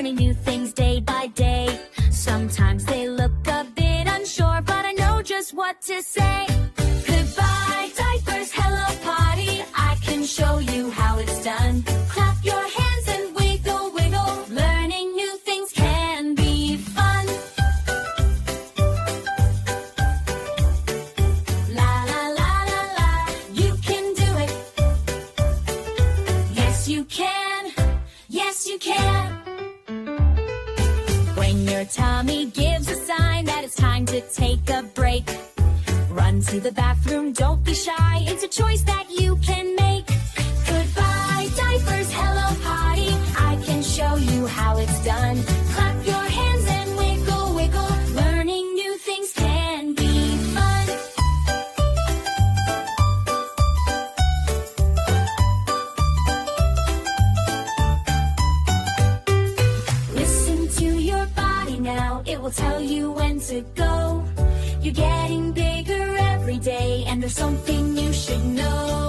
learning new things day by day. Sometimes they look a bit unsure, but I know just what to say. Goodbye, diapers, hello, potty. I can show you how it's done. Clap your hands and wiggle, wiggle. Learning new things can be fun. La la la la la, you can do it. Yes, you can. Yes, you can. When your tummy gives a sign that it's time to take a break, run to the bathroom, don't be shy. It's a choice that you can make. Goodbye, diapers, hello, potty. I can show you how it's done. Clap your hands and wiggle, wiggle. Learning new things can be fun. Listen to your body now. It will tell you when to go. You're getting bigger every day, and there's something you should know.